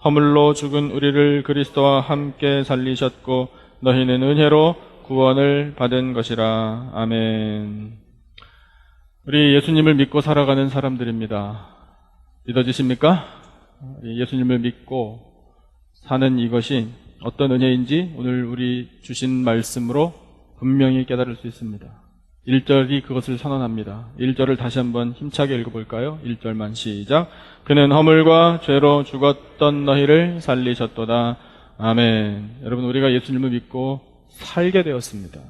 허물로 죽은 우리를 그리스도와 함께 살리셨고 너희는 은혜로 구원을 받은 것이라. 아멘. 우리 예수님을 믿고 살아가는 사람들입니다. 믿어지십니까? 예수님을 믿고 사는 이것이 어떤 은혜인지 오늘 우리 주신 말씀으로 분명히 깨달을 수 있습니다. 1절이 그것을 선언합니다. 1절을 다시 한번 힘차게 읽어볼까요? 1절만 시작. 그는 허물과 죄로 죽었던 너희를 살리셨도다. 아멘. 여러분, 우리가 예수님을 믿고 살게 되었습니다.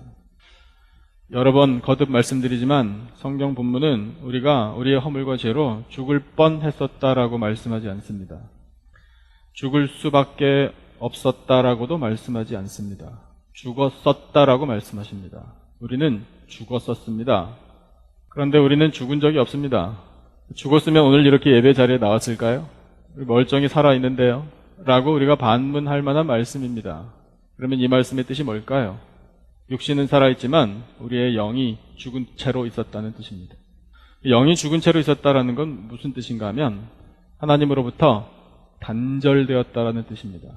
여러 번 거듭 말씀드리지만 성경 본문은 우리가 우리의 허물과 죄로 죽을 뻔했었다라고 말씀하지 않습니다. 죽을 수밖에 없었다라고도 말씀하지 않습니다. 죽었었다라고 말씀하십니다. 우리는 죽었었습니다. 그런데 우리는 죽은 적이 없습니다. 죽었으면 오늘 이렇게 예배 자리에 나왔을까요? 멀쩡히 살아있는데요 라고 우리가 반문할 만한 말씀입니다. 그러면 이 말씀의 뜻이 뭘까요? 육신은 살아있지만 우리의 영이 죽은 채로 있었다는 뜻입니다. 영이 죽은 채로 있었다는 건 무슨 뜻인가 하면 하나님으로부터 단절되었다는 뜻입니다.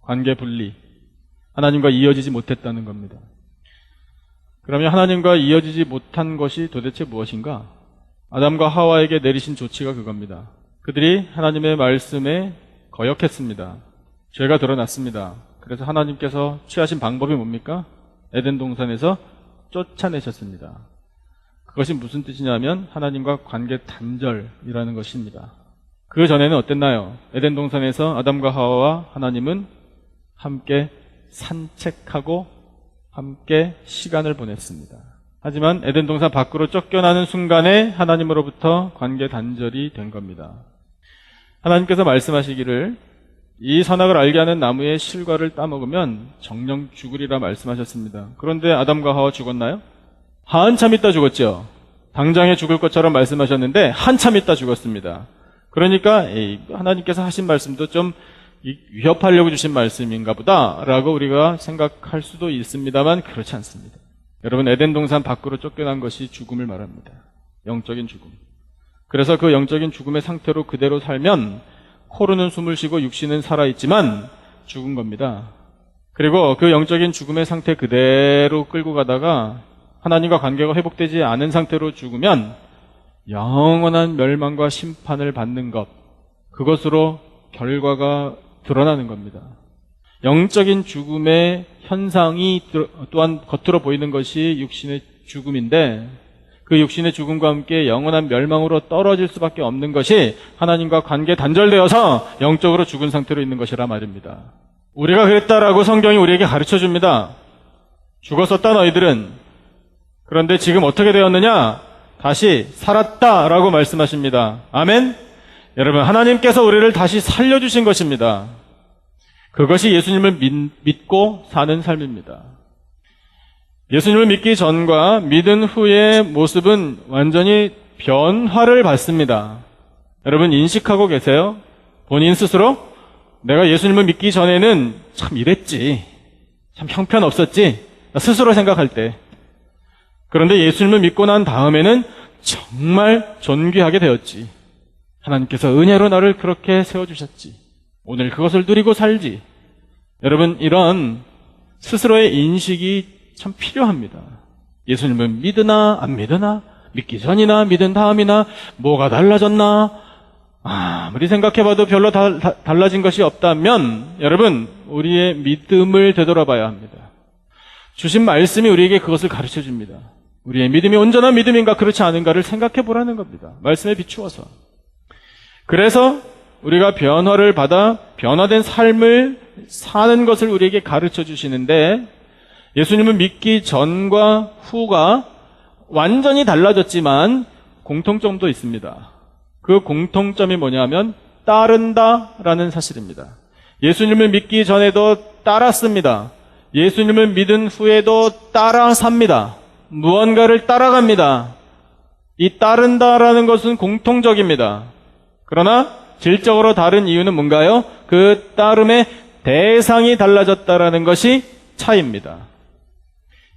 관계 분리, 하나님과 이어지지 못했다는 겁니다. 그러면 하나님과 이어지지 못한 것이 도대체 무엇인가? 아담과 하와에게 내리신 조치가 그겁니다. 그들이 하나님의 말씀에 거역했습니다. 죄가 드러났습니다. 그래서 하나님께서 취하신 방법이 뭡니까? 에덴 동산에서 쫓아내셨습니다. 그것이 무슨 뜻이냐면 하나님과 관계 단절이라는 것입니다. 그 전에는 어땠나요? 에덴 동산에서 아담과 하와와 하나님은 함께 산책하고 함께 시간을 보냈습니다. 하지만 에덴 동산 밖으로 쫓겨나는 순간에 하나님으로부터 관계 단절이 된 겁니다. 하나님께서 말씀하시기를 이 선악을 알게 하는 나무의 실과를 따먹으면 정령 죽으리라 말씀하셨습니다. 그런데 아담과 하와 죽었나요? 한참 있다 죽었죠. 당장에 죽을 것처럼 말씀하셨는데 한참 있다 죽었습니다. 그러니까 하나님께서 하신 말씀도 좀 위협하려고 주신 말씀인가 보다 라고 우리가 생각할 수도 있습니다만 그렇지 않습니다. 여러분, 에덴 동산 밖으로 쫓겨난 것이 죽음을 말합니다. 영적인 죽음. 그래서 그 영적인 죽음의 상태로 그대로 살면 코로는 숨을 쉬고 육신은 살아있지만 죽은 겁니다. 그리고 그 영적인 죽음의 상태 그대로 끌고 가다가 하나님과 관계가 회복되지 않은 상태로 죽으면 영원한 멸망과 심판을 받는 것, 그것으로 결과가 드러나는 겁니다. 영적인 죽음의 현상이 또한 겉으로 보이는 것이 육신의 죽음인데 그 육신의 죽음과 함께 영원한 멸망으로 떨어질 수밖에 없는 것이 하나님과 관계 단절되어서 영적으로 죽은 상태로 있는 것이라 말입니다. 우리가 그랬다라고 성경이 우리에게 가르쳐줍니다. 죽었었다 너희들은. 그런데 지금 어떻게 되었느냐? 다시 살았다라고 말씀하십니다. 아멘? 여러분, 하나님께서 우리를 다시 살려주신 것입니다. 그것이 예수님을 믿고 사는 삶입니다. 예수님을 믿기 전과 믿은 후의 모습은 완전히 변화를 받습니다. 여러분, 인식하고 계세요? 본인 스스로? 내가 예수님을 믿기 전에는 참 이랬지, 참 형편없었지, 스스로 생각할 때. 그런데 예수님을 믿고 난 다음에는 정말 존귀하게 되었지. 하나님께서 은혜로 나를 그렇게 세워주셨지. 오늘 그것을 누리고 살지. 여러분, 이런 스스로의 인식이 참 필요합니다. 예수님을 믿으나 안 믿으나, 믿기 전이나 믿은 다음이나 뭐가 달라졌나, 아무리 생각해봐도 별로 달라진 것이 없다면 여러분, 우리의 믿음을 되돌아봐야 합니다. 주신 말씀이 우리에게 그것을 가르쳐줍니다. 우리의 믿음이 온전한 믿음인가 그렇지 않은가를 생각해보라는 겁니다. 말씀에 비추어서. 그래서 우리가 변화를 받아 변화된 삶을 사는 것을 우리에게 가르쳐 주시는데 예수님을 믿기 전과 후가 완전히 달라졌지만 공통점도 있습니다. 그 공통점이 뭐냐면 따른다라는 사실입니다. 예수님을 믿기 전에도 따랐습니다. 예수님을 믿은 후에도 따라 삽니다. 무언가를 따라갑니다. 이 따른다라는 것은 공통적입니다. 그러나 질적으로 다른 이유는 뭔가요? 그 따름의 대상이 달라졌다라는 것이 차이입니다.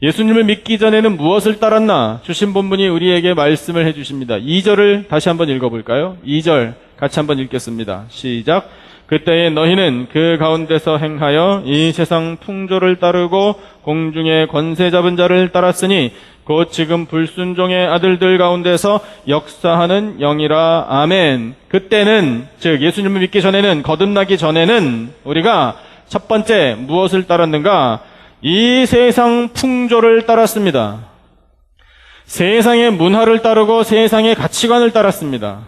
예수님을 믿기 전에는 무엇을 따랐나? 주신 본문이 우리에게 말씀을 해주십니다. 2절을 다시 한번 읽어볼까요? 2절 같이 한번 읽겠습니다. 시작. 그때에 너희는 그 가운데서 행하여 이 세상 풍조를 따르고 공중의 권세 잡은 자를 따랐으니 곧 지금 불순종의 아들들 가운데서 역사하는 영이라. 아멘. 그때는, 즉 예수님을 믿기 전에는, 거듭나기 전에는 우리가 첫 번째 무엇을 따랐는가? 이 세상 풍조를 따랐습니다. 세상의 문화를 따르고 세상의 가치관을 따랐습니다.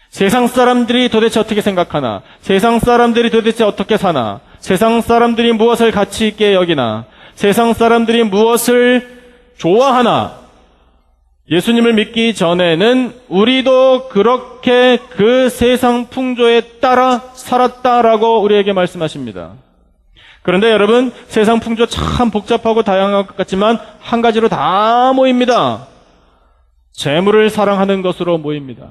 세상 사람들이 도대체 어떻게 생각하나? 세상 사람들이 도대체 어떻게 사나? 세상 사람들이 무엇을 가치 있게 여기나? 세상 사람들이 무엇을 좋아하나? 예수님을 믿기 전에는 우리도 그렇게 그 세상 풍조에 따라 살았다라고 우리에게 말씀하십니다. 그런데 여러분, 세상 풍조 참 복잡하고 다양한 것 같지만 한 가지로 다 모입니다. 재물을 사랑하는 것으로 모입니다.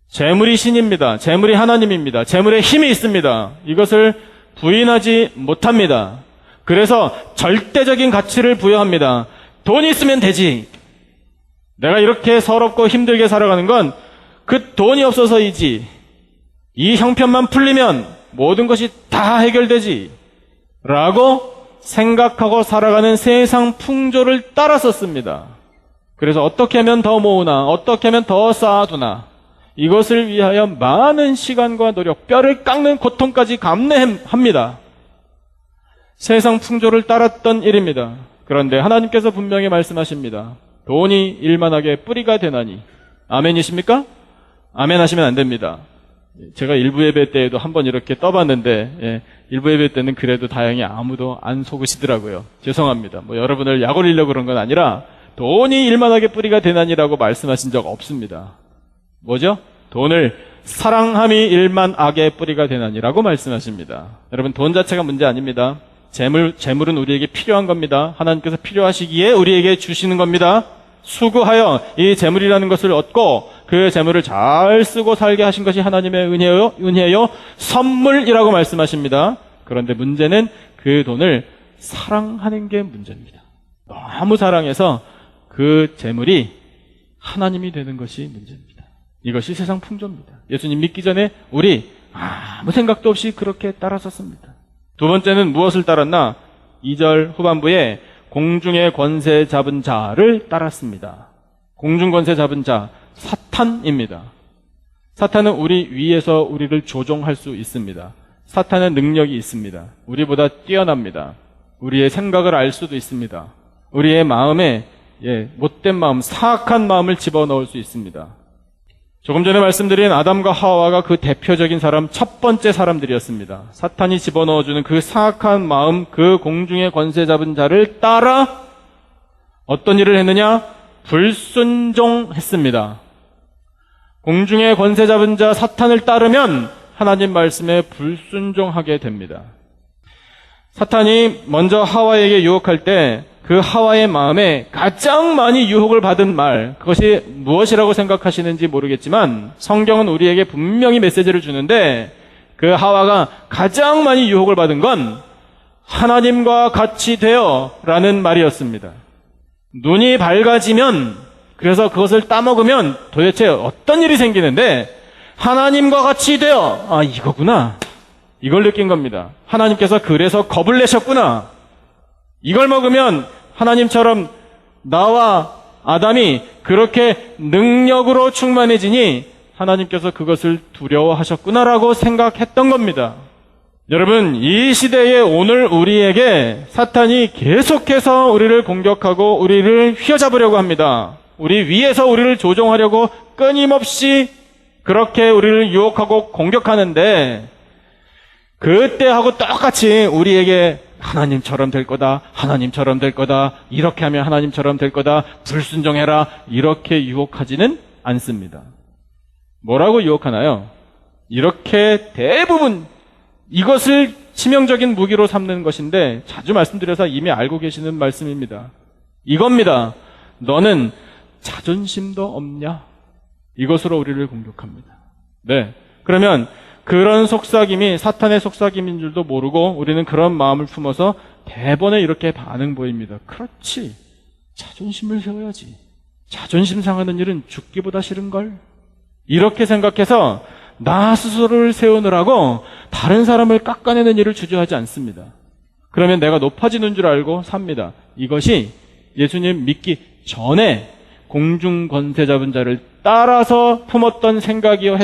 재물이 신입니다. 재물이 하나님입니다. 재물에 힘이 있습니다. 이것을 부인하지 못합니다. 그래서 절대적인 가치를 부여합니다. 돈이 있으면 되지. 내가 이렇게 서럽고 힘들게 살아가는 건 그 돈이 없어서이지. 이 형편만 풀리면 모든 것이 다 해결되지. 라고 생각하고 살아가는 세상 풍조를 따랐었습니다. 그래서 어떻게 하면 더 모으나, 어떻게 하면 더 쌓아두나, 이것을 위하여 많은 시간과 노력, 뼈를 깎는 고통까지 감내합니다. 세상 풍조를 따랐던 일입니다. 그런데 하나님께서 분명히 말씀하십니다. 돈이 일만하게 뿌리가 되나니. 아멘이십니까? 아멘 하시면 안 됩니다. 제가 일부 예배 때에도 한번 이렇게 떠봤는데, 일부 예배 때는 그래도 다행히 아무도 안 속으시더라고요. 죄송합니다. 여러분을 약 올리려고 그런 건 아니라 돈이 일만하게 뿌리가 되나니라고 말씀하신 적 없습니다. 뭐죠? 돈을 사랑함이 일만하게 뿌리가 되나니라고 말씀하십니다. 여러분, 돈 자체가 문제 아닙니다. 재물은 우리에게 필요한 겁니다. 하나님께서 필요하시기에 우리에게 주시는 겁니다. 수고하여 이 재물이라는 것을 얻고 그 재물을 잘 쓰고 살게 하신 것이 하나님의 은혜요, 선물이라고 말씀하십니다. 그런데 문제는 그 돈을 사랑하는 게 문제입니다. 너무 사랑해서 그 재물이 하나님이 되는 것이 문제입니다. 이것이 세상 풍조입니다. 예수님 믿기 전에 우리 아무 생각도 없이 그렇게 따랐었습니다. 두 번째는 무엇을 따랐나? 2절 후반부에 공중의 권세 잡은 자를 따랐습니다. 공중 권세 잡은 자, 사탄입니다. 사탄은 우리 위에서 우리를 조종할 수 있습니다. 사탄은 능력이 있습니다. 우리보다 뛰어납니다. 우리의 생각을 알 수도 있습니다. 우리의 마음에 못된 마음, 사악한 마음을 집어넣을 수 있습니다. 조금 전에 말씀드린 아담과 하와가 그 대표적인 사람, 첫 번째 사람들이었습니다. 사탄이 집어넣어주는 그 사악한 마음, 그 공중의 권세 잡은 자를 따라 어떤 일을 했느냐? 불순종했습니다. 공중의 권세 잡은 자 사탄을 따르면 하나님 말씀에 불순종하게 됩니다. 사탄이 먼저 하와에게 유혹할 때 그 하와의 마음에 가장 많이 유혹을 받은 말, 그것이 무엇이라고 생각하시는지 모르겠지만 성경은 우리에게 분명히 메시지를 주는데 그 하와가 가장 많이 유혹을 받은 건 하나님과 같이 되어 라는 말이었습니다. 눈이 밝아지면, 그래서 그것을 따먹으면 도대체 어떤 일이 생기는데 하나님과 같이 되어, 이거구나, 이걸 느낀 겁니다. 하나님께서 그래서 겁을 내셨구나. 이걸 먹으면 하나님처럼 나와 아담이 그렇게 능력으로 충만해지니 하나님께서 그것을 두려워하셨구나라고 생각했던 겁니다. 여러분, 이 시대에 오늘 우리에게 사탄이 계속해서 우리를 공격하고 우리를 휘어잡으려고 합니다. 우리 위에서 우리를 조종하려고 끊임없이 그렇게 우리를 유혹하고 공격하는데, 그때하고 똑같이 우리에게 하나님처럼 될 거다, 하나님처럼 될 거다, 이렇게 하면 하나님처럼 될 거다, 불순종해라, 이렇게 유혹하지는 않습니다. 뭐라고 유혹하나요? 이렇게 대부분 이것을 치명적인 무기로 삼는 것인데, 자주 말씀드려서 이미 알고 계시는 말씀입니다. 이겁니다. 너는 자존심도 없냐? 이것으로 우리를 공격합니다. 네. 그러면 그런 속삭임이 사탄의 속삭임인 줄도 모르고 우리는 그런 마음을 품어서 대번에 이렇게 반응 보입니다. 그렇지, 자존심을 세워야지. 자존심 상하는 일은 죽기보다 싫은걸? 이렇게 생각해서 나 스스로를 세우느라고 다른 사람을 깎아내는 일을 주저하지 않습니다. 그러면 내가 높아지는 줄 알고 삽니다. 이것이 예수님 믿기 전에 공중 권세 잡은 자를 따라서 품었던 생각이요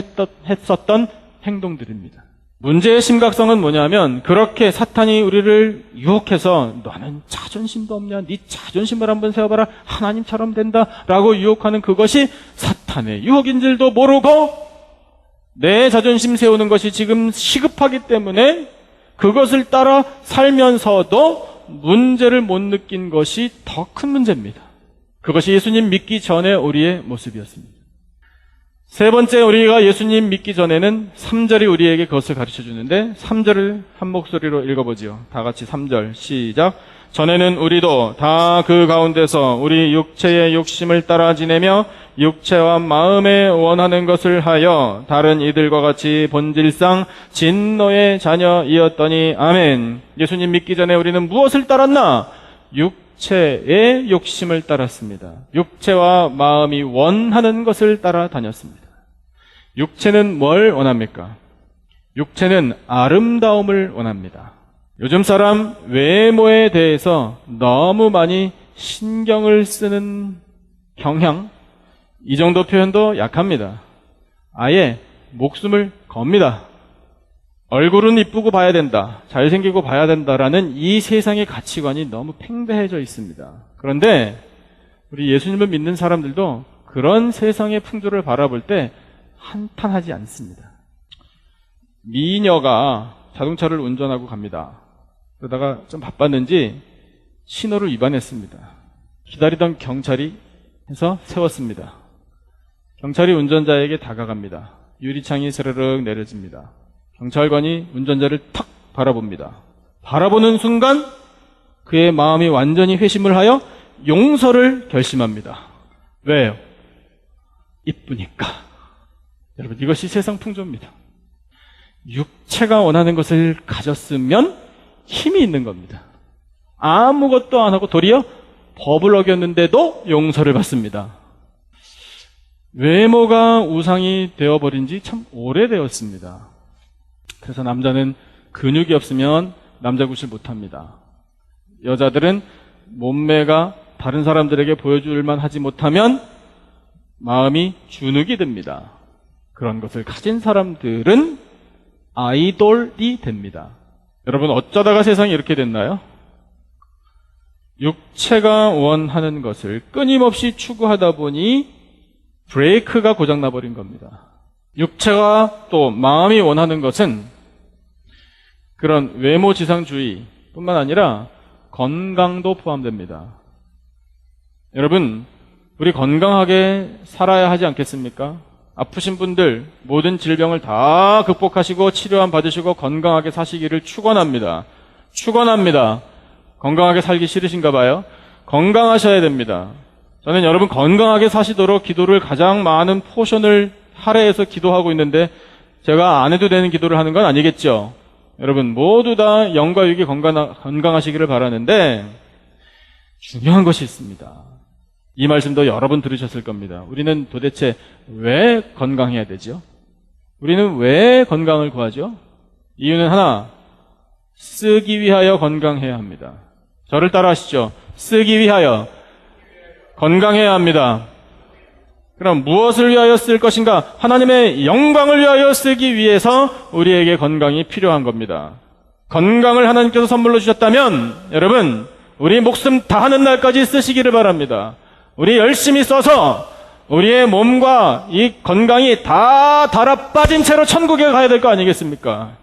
했었던 행동들입니다. 문제의 심각성은 뭐냐면 그렇게 사탄이 우리를 유혹해서 너는 자존심도 없냐? 네 자존심을 한번 세워봐라. 하나님처럼 된다라고 유혹하는 그것이 사탄의 유혹인 줄도 모르고 내 자존심 세우는 것이 지금 시급하기 때문에 그것을 따라 살면서도 문제를 못 느낀 것이 더 큰 문제입니다. 그것이 예수님 믿기 전에 우리의 모습이었습니다. 세 번째, 우리가 예수님 믿기 전에는 3절이 우리에게 그것을 가르쳐 주는데 3절을 한 목소리로 읽어보지요. 다 같이 3절 시작. 전에는 우리도 다 그 가운데서 우리 육체의 욕심을 따라 지내며 육체와 마음에 원하는 것을 하여 다른 이들과 같이 본질상 진노의 자녀이었더니 아멘. 예수님 믿기 전에 우리는 무엇을 따랐나? 육체의 욕심을 따랐습니다. 육체와 마음이 원하는 것을 따라 다녔습니다. 육체는 뭘 원합니까? 육체는 아름다움을 원합니다. 요즘 사람 외모에 대해서 너무 많이 신경을 쓰는 경향, 이 정도 표현도 약합니다. 아예 목숨을 겁니다. 얼굴은 이쁘고 봐야 된다, 잘생기고 봐야 된다라는 이 세상의 가치관이 너무 팽배해져 있습니다. 그런데 우리 예수님을 믿는 사람들도 그런 세상의 풍조를 바라볼 때 한탄하지 않습니다. 미녀가 자동차를 운전하고 갑니다. 그러다가 좀 바빴는지 신호를 위반했습니다. 기다리던 경찰이 해서 세웠습니다. 경찰이 운전자에게 다가갑니다. 유리창이 스르륵 내려집니다. 경찰관이 운전자를 탁 바라봅니다. 바라보는 순간 그의 마음이 완전히 회심을 하여 용서를 결심합니다. 왜요? 이쁘니까. 여러분, 이것이 세상 풍조입니다. 육체가 원하는 것을 가졌으면 힘이 있는 겁니다. 아무것도 안 하고 도리어 법을 어겼는데도 용서를 받습니다. 외모가 우상이 되어버린 지 참 오래되었습니다. 그래서 남자는 근육이 없으면 남자 구실 못합니다. 여자들은 몸매가 다른 사람들에게 보여줄만 하지 못하면 마음이 주눅이 듭니다. 그런 것을 가진 사람들은 아이돌이 됩니다. 여러분, 어쩌다가 세상이 이렇게 됐나요? 육체가 원하는 것을 끊임없이 추구하다 보니 브레이크가 고장나버린 겁니다. 육체가 또 마음이 원하는 것은 그런 외모지상주의 뿐만 아니라 건강도 포함됩니다. 여러분, 우리 건강하게 살아야 하지 않겠습니까? 아프신 분들 모든 질병을 다 극복하시고 치료함 받으시고 건강하게 사시기를 축원합니다. 축원합니다. 건강하게 살기 싫으신가 봐요. 건강하셔야 됩니다. 저는 여러분 건강하게 사시도록 기도를 가장 많은 포션을 할애해서 기도하고 있는데 제가 안 해도 되는 기도를 하는 건 아니겠죠. 여러분 모두 다 영과 육이 건강하시기를 바라는데 중요한 것이 있습니다. 이 말씀도 여러 번 들으셨을 겁니다. 우리는 도대체 왜 건강해야 되죠? 우리는 왜 건강을 구하죠? 이유는 하나, 쓰기 위하여 건강해야 합니다. 저를 따라 하시죠. 쓰기 위하여 건강해야 합니다. 그럼 무엇을 위하여 쓸 것인가? 하나님의 영광을 위하여 쓰기 위해서 우리에게 건강이 필요한 겁니다. 건강을 하나님께서 선물로 주셨다면 여러분 우리 목숨 다하는 날까지 쓰시기를 바랍니다. 우리 열심히 써서 우리의 몸과 이 건강이 다 달아 빠진 채로 천국에 가야 될 거 아니겠습니까?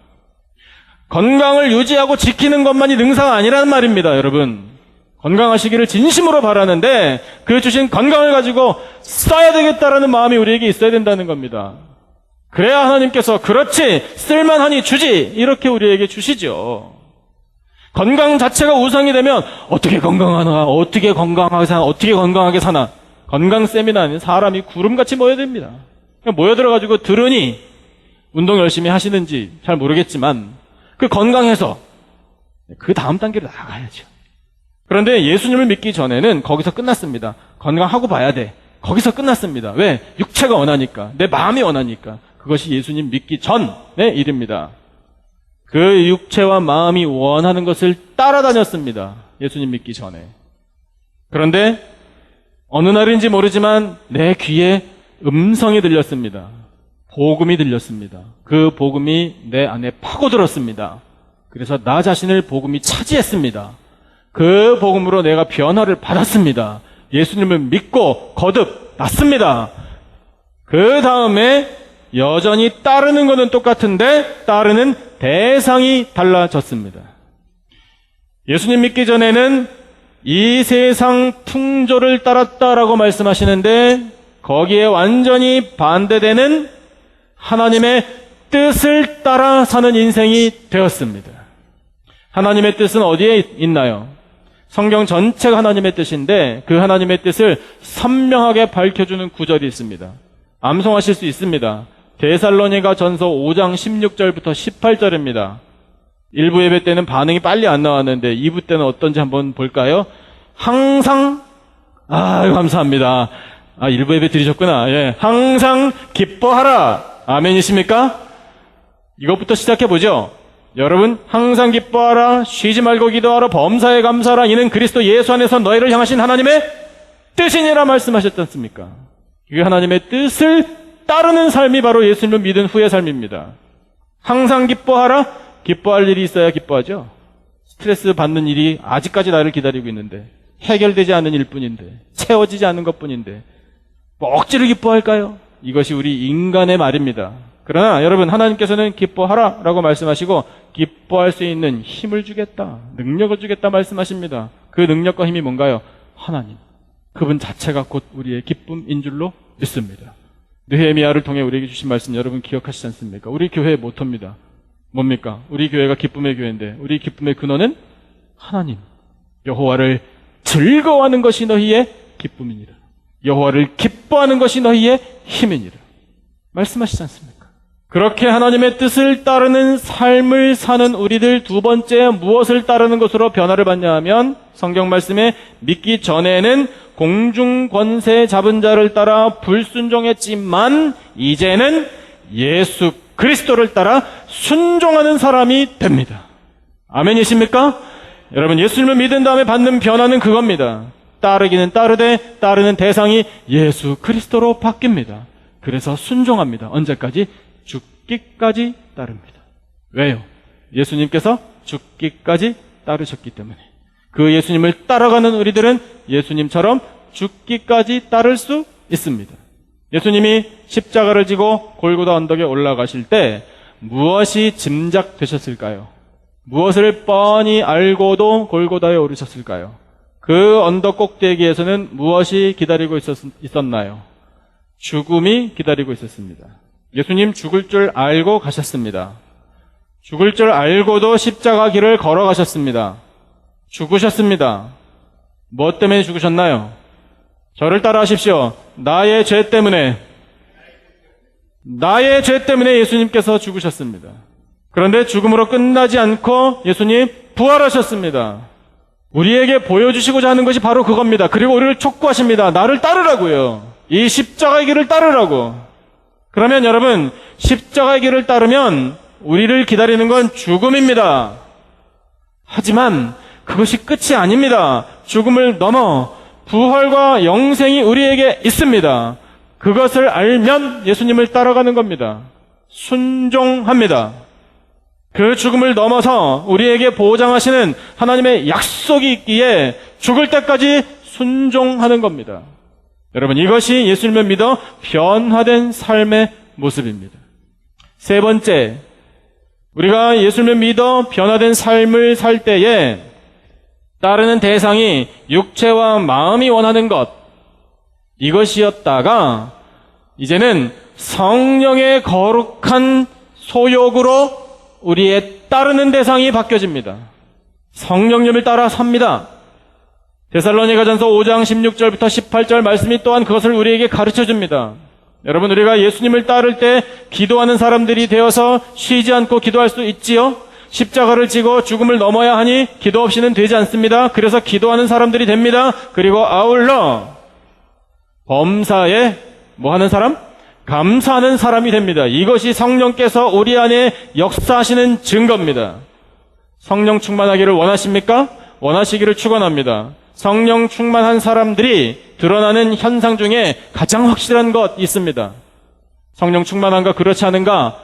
건강을 유지하고 지키는 것만이 능사가 아니라는 말입니다, 여러분. 건강하시기를 진심으로 바라는데 그 주신 건강을 가지고 써야 되겠다라는 마음이 우리에게 있어야 된다는 겁니다. 그래야 하나님께서 그렇지 쓸만하니 주지 이렇게 우리에게 주시죠. 건강 자체가 우상이 되면 어떻게 건강하나, 어떻게 건강하게 사나. 건강 세미나는 사람이 구름같이 모여듭니다. 모여들어가지고 들으니 운동 열심히 하시는지 잘 모르겠지만 그 건강해서 그 다음 단계로 나가야죠. 그런데 예수님을 믿기 전에는 거기서 끝났습니다. 건강하고 봐야 돼. 거기서 끝났습니다. 왜? 육체가 원하니까. 내 마음이 원하니까. 그것이 예수님 믿기 전의 일입니다. 그 육체와 마음이 원하는 것을 따라다녔습니다. 예수님 믿기 전에. 그런데 어느 날인지 모르지만 내 귀에 음성이 들렸습니다. 복음이 들렸습니다. 그 복음이 내 안에 파고들었습니다. 그래서 나 자신을 복음이 차지했습니다. 그 복음으로 내가 변화를 받았습니다. 예수님을 믿고 거듭났습니다. 그 다음에 여전히 따르는 것은 똑같은데 따르는 대상이 달라졌습니다. 예수님 믿기 전에는 이 세상 풍조를 따랐다라고 말씀하시는데 거기에 완전히 반대되는 하나님의 뜻을 따라 사는 인생이 되었습니다. 하나님의 뜻은 어디에 있나요? 성경 전체가 하나님의 뜻인데 그 하나님의 뜻을 선명하게 밝혀주는 구절이 있습니다. 암송하실 수 있습니다. 데살로니가 전서 5장 16절부터 18절입니다. 1부 예배 때는 반응이 빨리 안 나왔는데 2부 때는 어떤지 한번 볼까요? 항상 감사합니다. 1부 예배 드리셨구나. 예. 항상 기뻐하라. 아멘이십니까? 이것부터 시작해 보죠. 여러분, 항상 기뻐하라. 쉬지 말고 기도하라. 범사에 감사하라. 이는 그리스도 예수 안에서 너희를 향하신 하나님의 뜻이니라 말씀하셨지 않습니까? 그게 하나님의 뜻을 따르는 삶이 바로 예수님을 믿은 후의 삶입니다. 항상 기뻐하라. 기뻐할 일이 있어야 기뻐하죠. 스트레스 받는 일이 아직까지 나를 기다리고 있는데 해결되지 않은 일뿐인데 채워지지 않은 것뿐인데 뭐 억지로 기뻐할까요? 이것이 우리 인간의 말입니다. 그러나 여러분, 하나님께서는 기뻐하라 라고 말씀하시고 기뻐할 수 있는 힘을 주겠다, 능력을 주겠다 말씀하십니다. 그 능력과 힘이 뭔가요? 하나님, 그분 자체가 곧 우리의 기쁨인 줄로 믿습니다. 느헤미야를 통해 우리에게 주신 말씀 여러분 기억하시지 않습니까? 우리 교회의 모토입니다. 뭡니까? 우리 교회가 기쁨의 교회인데 우리 기쁨의 근원은 하나님, 여호와를 즐거워하는 것이 너희의 기쁨이니라. 여호와를 기뻐하는 것이 너희의 힘이니라 말씀하시지 않습니까? 그렇게 하나님의 뜻을 따르는 삶을 사는 우리들, 두 번째 무엇을 따르는 것으로 변화를 받냐 하면 성경 말씀에 믿기 전에는 공중 권세 잡은 자를 따라 불순종했지만 이제는 예수 그리스도를 따라 순종하는 사람이 됩니다. 아멘이십니까? 여러분, 예수님을 믿은 다음에 받는 변화는 그겁니다. 따르기는 따르되 따르는 대상이 예수 그리스도로 바뀝니다. 그래서 순종합니다. 언제까지? 죽기까지 따릅니다. 왜요? 예수님께서 죽기까지 따르셨기 때문에. 그 예수님을 따라가는 우리들은 예수님처럼 죽기까지 따를 수 있습니다. 예수님이 십자가를 지고 골고다 언덕에 올라가실 때 무엇이 짐작되셨을까요? 무엇을 뻔히 알고도 골고다에 오르셨을까요? 그 언덕 꼭대기에서는 무엇이 기다리고 있었나요? 죽음이 기다리고 있었습니다. 예수님 죽을 줄 알고 가셨습니다. 죽을 줄 알고도 십자가 길을 걸어가셨습니다. 죽으셨습니다. 무엇 때문에 죽으셨나요? 저를 따라하십시오. 나의 죄 때문에 예수님께서 죽으셨습니다. 그런데 죽음으로 끝나지 않고 예수님 부활하셨습니다. 우리에게 보여주시고자 하는 것이 바로 그겁니다. 그리고 우리를 촉구하십니다. 나를 따르라고요. 이 십자가의 길을 따르라고. 그러면 여러분, 십자가의 길을 따르면 우리를 기다리는 건 죽음입니다. 하지만 그것이 끝이 아닙니다. 죽음을 넘어 부활과 영생이 우리에게 있습니다. 그것을 알면 예수님을 따라가는 겁니다. 순종합니다. 그 죽음을 넘어서 우리에게 보장하시는 하나님의 약속이 있기에 죽을 때까지 순종하는 겁니다. 여러분, 이것이 예수님을 믿어 변화된 삶의 모습입니다. 세 번째, 우리가 예수님을 믿어 변화된 삶을 살 때에 따르는 대상이 육체와 마음이 원하는 것, 이것이었다가 이제는 성령의 거룩한 소욕으로 우리의 따르는 대상이 바뀌어집니다. 성령님을 따라 삽니다. 데살로니가전서 5장 16절부터 18절 말씀이 또한 그것을 우리에게 가르쳐줍니다. 여러분, 우리가 예수님을 따를 때 기도하는 사람들이 되어서 쉬지 않고 기도할 수 있지요? 십자가를 지고 죽음을 넘어야 하니 기도 없이는 되지 않습니다. 그래서 기도하는 사람들이 됩니다. 그리고 아울러 범사에 뭐 하는 사람? 감사하는 사람이 됩니다. 이것이 성령께서 우리 안에 역사하시는 증거입니다. 성령 충만하기를 원하십니까? 원하시기를 축원합니다. 성령 충만한 사람들이 드러나는 현상 중에 가장 확실한 것 있습니다. 성령 충만한가 그렇지 않은가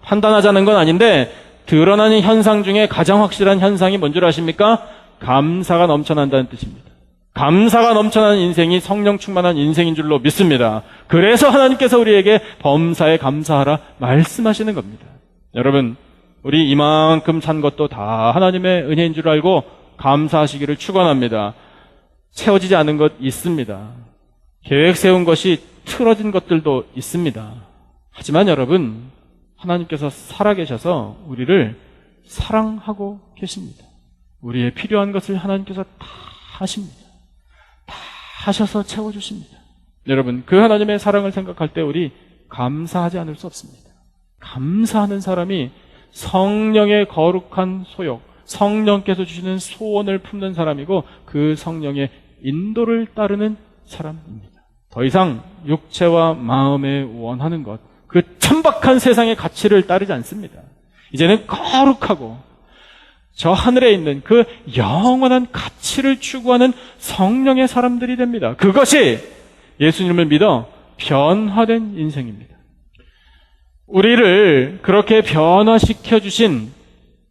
판단하자는 건 아닌데 드러나는 현상 중에 가장 확실한 현상이 뭔 줄 아십니까? 감사가 넘쳐난다는 뜻입니다. 감사가 넘쳐나는 인생이 성령 충만한 인생인 줄로 믿습니다. 그래서 하나님께서 우리에게 범사에 감사하라 말씀하시는 겁니다. 여러분, 우리 이만큼 산 것도 다 하나님의 은혜인 줄 알고 감사하시기를 축원합니다. 채워지지 않은 것 있습니다. 계획 세운 것이 틀어진 것들도 있습니다. 하지만 여러분, 하나님께서 살아계셔서 우리를 사랑하고 계십니다. 우리의 필요한 것을 하나님께서 다 하십니다. 다 하셔서 채워주십니다. 여러분, 그 하나님의 사랑을 생각할 때 우리 감사하지 않을 수 없습니다. 감사하는 사람이 성령의 거룩한 소욕, 성령께서 주시는 소원을 품는 사람이고 그 성령의 인도를 따르는 사람입니다. 더 이상 육체와 마음에 원하는 것, 그 천박한 세상의 가치를 따르지 않습니다. 이제는 거룩하고 저 하늘에 있는 그 영원한 가치를 추구하는 성령의 사람들이 됩니다. 그것이 예수님을 믿어 변화된 인생입니다. 우리를 그렇게 변화시켜 주신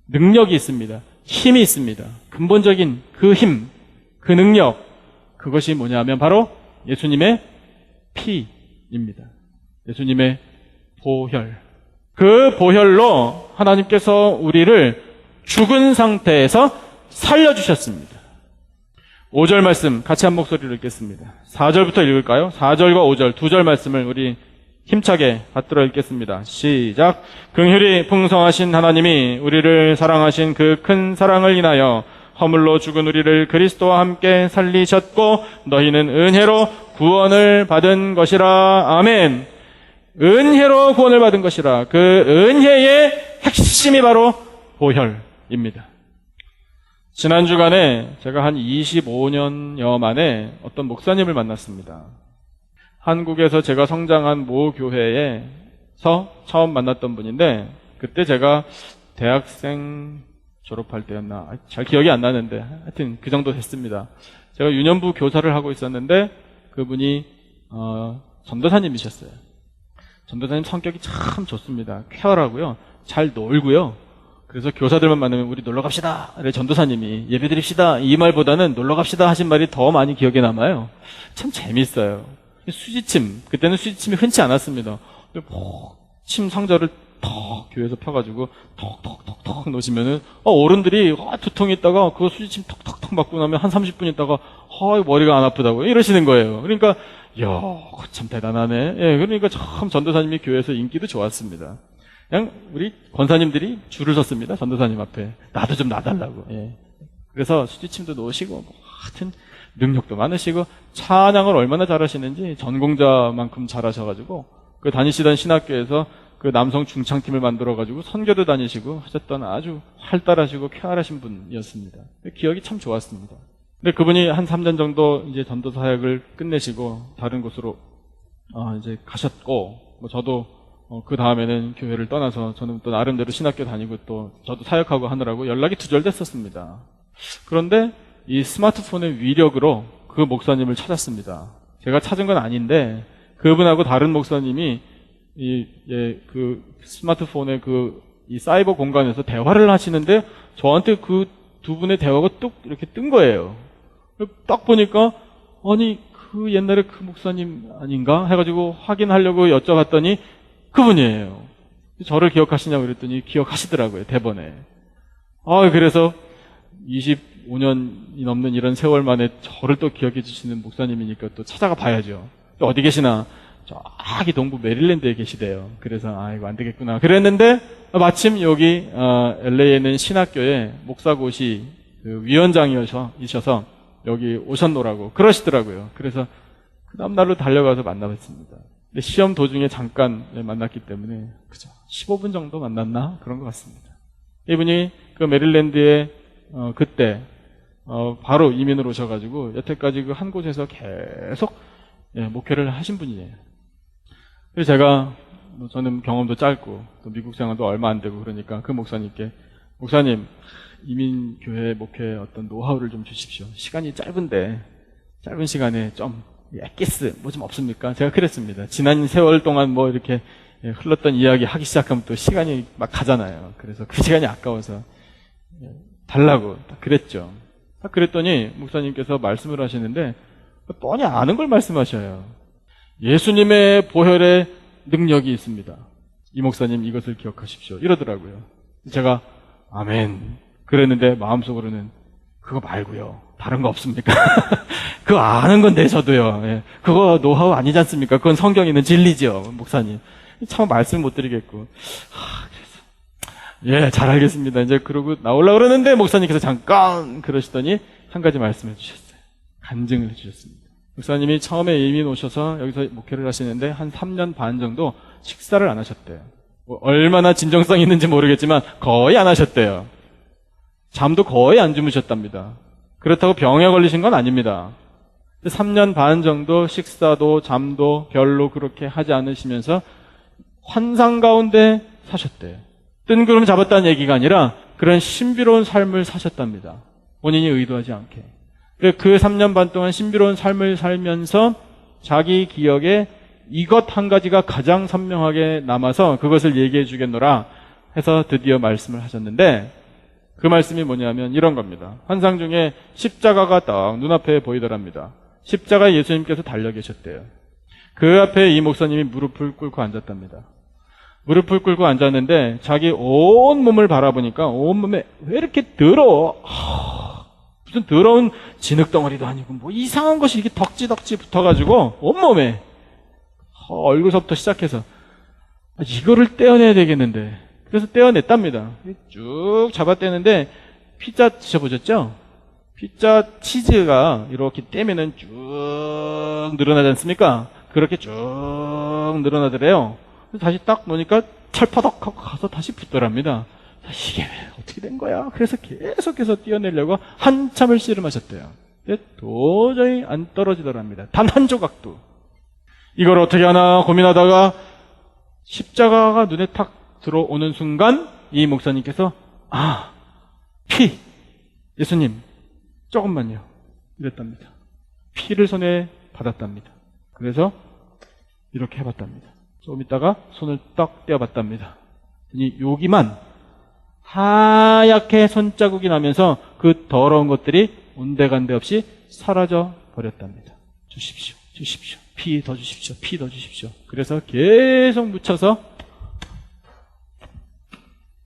능력이 있습니다. 힘이 있습니다. 근본적인 그 힘, 그 능력, 그것이 뭐냐면 바로 예수님의 피입니다. 예수님의 보혈. 그 보혈로 하나님께서 우리를 죽은 상태에서 살려주셨습니다. 5절 말씀 같이 한 목소리로 읽겠습니다. 4절부터 읽을까요? 4절과 5절 두 절 말씀을 우리 힘차게 받들어 읽겠습니다. 시작. 긍휼이 풍성하신 하나님이 우리를 사랑하신 그 큰 사랑을 인하여 허물로 죽은 우리를 그리스도와 함께 살리셨고 너희는 은혜로 구원을 받은 것이라. 아멘. 은혜로 구원을 받은 것이라. 그 은혜의 핵심이 바로 보혈입니다. 지난 주간에 제가 한 25년여 만에 어떤 목사님을 만났습니다. 한국에서 제가 성장한 모 교회에서 처음 만났던 분인데 그때 제가 대학생 졸업할 때였나 잘 기억이 안 나는데 하여튼 그 정도 됐습니다. 제가 유년부 교사를 하고 있었는데 그분이 전도사님이셨어요. 전도사님 성격이 참 좋습니다. 쾌활하고요. 잘 놀고요. 그래서 교사들만 만나면 우리 놀러 갑시다. 전도사님이 예배 드립시다. 이 말보다는 놀러 갑시다 하신 말이 더 많이 기억에 남아요. 참 재밌어요. 수지침, 그때는 수지침이 흔치 않았습니다. 침 상자를 턱 교회에서 펴가지고 턱 놓으시면은 어른들이 두통 있다가 그거 수지침 턱 맞고 나면 한 30분 있다가 머리가 안 아프다고 이러시는 거예요. 그러니까 참 대단하네. 예, 그러니까 참 전도사님이 교회에서 인기도 좋았습니다. 그냥 우리 권사님들이 줄을 섰습니다. 전도사님 앞에 나도 좀 놔달라고. 예. 그래서 수지침도 놓으시고 하여튼 능력도 많으시고 찬양을 얼마나 잘하시는지 전공자만큼 잘하셔가지고 그 다니시던 신학교에서 그 남성 중창팀을 만들어가지고 선교도 다니시고 하셨던 아주 활달하시고 쾌활하신 분이었습니다. 기억이 참 좋았습니다. 근데 그분이 한 3년 정도 이제 전도 사역을 끝내시고 다른 곳으로 이제 가셨고 저도 그 다음에는 교회를 떠나서 저는 또 나름대로 신학교 다니고 또 저도 사역하고 하느라고 연락이 두절됐었습니다. 그런데 이 스마트폰의 위력으로 그 목사님을 찾았습니다. 제가 찾은 건 아닌데 그분하고 다른 목사님이 그 스마트폰의 이 사이버 공간에서 대화를 하시는데 저한테 그 두 분의 대화가 뚝 이렇게 뜬 거예요. 딱 보니까 아니 그 옛날에 그 목사님 아닌가 해가지고 확인하려고 여쭤봤더니 그분이에요. 저를 기억하시냐고 그랬더니 기억하시더라고요. 대번에. 그래서 25년이 넘는 이런 세월 만에 저를 또 기억해 주시는 목사님이니까 또 찾아가 봐야죠. 어디 계시나? 저기 동부 메릴랜드에 계시대요. 그래서 이거 안 되겠구나. 그랬는데 마침 여기 LA에 있는 신학교에 목사고시 그 위원장이셔서 여기 오셨노라고 그러시더라고요. 그래서 그 다음날로 달려가서 만나봤습니다. 근데 시험 도중에 잠깐 만났기 때문에 그죠? 15분 정도 만났나? 그런 것 같습니다. 이분이 그 메릴랜드에 그때 바로 이민을 오셔가지고 여태까지 그 한 곳에서 계속 목회를 하신 분이에요. 그래서 제가 저는 경험도 짧고 또 미국 생활도 얼마 안 되고 그러니까 그 목사님께 목사님 이민교회 목회 어떤 노하우를 좀 주십시오. 시간이 짧은데 짧은 시간에 좀 엑기스 뭐 좀 없습니까? 제가 그랬습니다. 지난 세월 동안 뭐 이렇게 흘렀던 이야기 하기 시작하면 또 시간이 막 가잖아요. 그래서 그 시간이 아까워서 달라고 딱 그랬죠. 딱 그랬더니 목사님께서 말씀을 하시는데 뻔히 아는 걸 말씀하셔요. 예수님의 보혈의 능력이 있습니다. 이 목사님 이것을 기억하십시오. 이러더라고요. 제가 아멘 그랬는데 마음속으로는 그거 말고요. 다른 거 없습니까? 그거 아는 건데 저도요. 예. 그거 노하우 아니지 않습니까? 그건 성경에 있는 진리죠. 목사님. 참 말씀 못 드리겠고. 그래서 예, 잘 알겠습니다. 이제 그러고 나오려고 그러는데 목사님께서 잠깐 그러시더니 한 가지 말씀해 주셨어요. 간증을 해 주셨습니다. 목사님이 처음에 이민 오셔서 여기서 목회를 하시는데 한 3년 반 정도 식사를 안 하셨대요. 뭐 얼마나 진정성이 있는지 모르겠지만 거의 안 하셨대요. 잠도 거의 안 주무셨답니다. 그렇다고 병에 걸리신 건 아닙니다. 3년 반 정도 식사도 잠도 별로 그렇게 하지 않으시면서 환상 가운데 사셨대요. 뜬구름 잡았다는 얘기가 아니라 그런 신비로운 삶을 사셨답니다. 본인이 의도하지 않게. 그 3년 반 동안 신비로운 삶을 살면서 자기 기억에 이것 한 가지가 가장 선명하게 남아서 그것을 얘기해 주겠노라 해서 드디어 말씀을 하셨는데 그 말씀이 뭐냐면 이런 겁니다. 환상 중에 십자가가 딱 눈앞에 보이더랍니다. 십자가에 예수님께서 달려 계셨대요. 그 앞에 이 목사님이 무릎을 꿇고 앉았답니다. 무릎을 꿇고 앉았는데 자기 온 몸을 바라보니까 온 몸에 왜 이렇게 더러워? 무슨 더러운 진흙덩어리도 아니고 뭐 이상한 것이 이렇게 덕지덕지 붙어가지고 온몸에 얼굴서부터 시작해서 이거를 떼어내야 되겠는데 그래서 떼어냈답니다. 쭉 잡아떼는데 피자 드셔보셨죠? 피자 치즈가 이렇게 떼면은 쭉 늘어나지 않습니까? 그렇게 쭉 늘어나더래요. 그래서 다시 딱 놓으니까 찰파덕 하고 가서 다시 붙더랍니다. 이게 왜 어떻게 된 거야? 그래서 계속해서 떼어내려고 한참을 씨름하셨대요. 근데 도저히 안 떨어지더랍니다. 단 한 조각도. 이걸 어떻게 하나 고민하다가 십자가가 눈에 탁 들어오는 순간 이 목사님께서 피! 예수님 조금만요. 이랬답니다. 피를 손에 받았답니다. 그래서 이렇게 해봤답니다. 조금 있다가 손을 딱 떼어봤답니다. 여기만 하얗게 손자국이 나면서 그 더러운 것들이 온데간데 없이 사라져 버렸답니다. 주십시오. 주십시오. 피 더 주십시오. 피 더 주십시오. 그래서 계속 묻혀서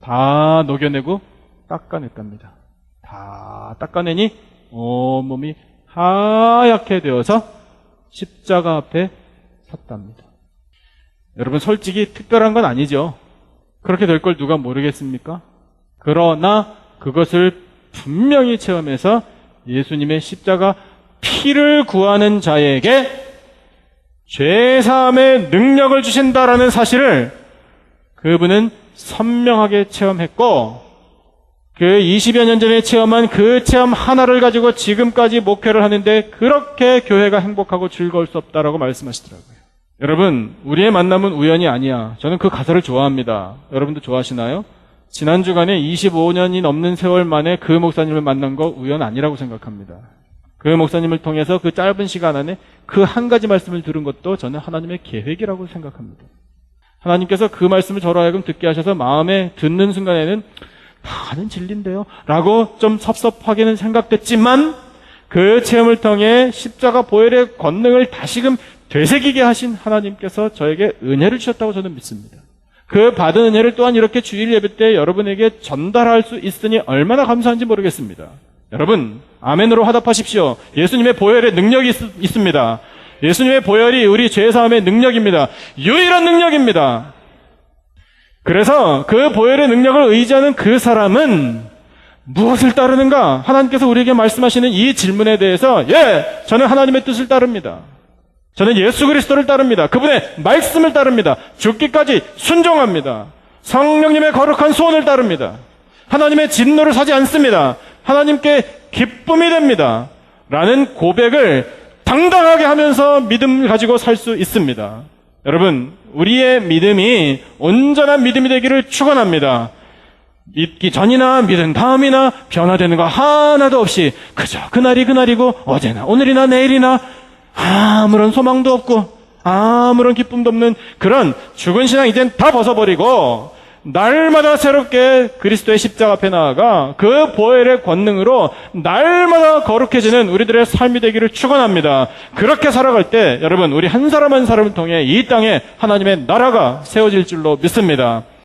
다 녹여내고 닦아냈답니다. 다 닦아내니 온몸이 하얗게 되어서 십자가 앞에 섰답니다. 여러분 솔직히 특별한 건 아니죠. 그렇게 될 걸 누가 모르겠습니까? 그러나 그것을 분명히 체험해서 예수님의 십자가 피를 구하는 자에게 죄사함의 능력을 주신다라는 사실을 그분은 선명하게 체험했고 그 20여 년 전에 체험한 그 체험 하나를 가지고 지금까지 목회를 하는데 그렇게 교회가 행복하고 즐거울 수 없다라고 말씀하시더라고요. 여러분 우리의 만남은 우연이 아니야. 저는 그 가사를 좋아합니다. 여러분도 좋아하시나요? 지난 주간에 25년이 넘는 세월 만에 그 목사님을 만난 거 우연 아니라고 생각합니다. 그 목사님을 통해서 그 짧은 시간 안에 그 한 가지 말씀을 들은 것도 저는 하나님의 계획이라고 생각합니다. 하나님께서 그 말씀을 저로 하여금 듣게 하셔서 마음에 듣는 순간에는 다는 진리인데요 라고 좀 섭섭하게는 생각됐지만 그 체험을 통해 십자가 보혈의 권능을 다시금 되새기게 하신 하나님께서 저에게 은혜를 주셨다고 저는 믿습니다. 그 받은 은혜를 또한 이렇게 주일 예배 때 여러분에게 전달할 수 있으니 얼마나 감사한지 모르겠습니다. 여러분 아멘으로 화답하십시오. 예수님의 보혈의 능력이 있습니다. 예수님의 보혈이 우리 죄사함의 능력입니다. 유일한 능력입니다. 그래서 그 보혈의 능력을 의지하는 그 사람은 무엇을 따르는가? 하나님께서 우리에게 말씀하시는 이 질문에 대해서 저는 하나님의 뜻을 따릅니다. 저는 예수 그리스도를 따릅니다. 그분의 말씀을 따릅니다. 죽기까지 순종합니다. 성령님의 거룩한 소원을 따릅니다. 하나님의 진노를 사지 않습니다. 하나님께 기쁨이 됩니다. 라는 고백을 당당하게 하면서 믿음을 가지고 살 수 있습니다. 여러분, 우리의 믿음이 온전한 믿음이 되기를 축원합니다. 믿기 전이나 믿은 다음이나 변화되는 거 하나도 없이 그저 그날이 그날이고 어제나 오늘이나 내일이나 아무런 소망도 없고 아무런 기쁨도 없는 그런 죽은 신앙 이젠 다 벗어버리고 날마다 새롭게 그리스도의 십자가 앞에 나아가 그 보혈의 권능으로 날마다 거룩해지는 우리들의 삶이 되기를 축원합니다. 그렇게 살아갈 때 여러분, 우리 한 사람 한 사람을 통해 이 땅에 하나님의 나라가 세워질 줄로 믿습니다.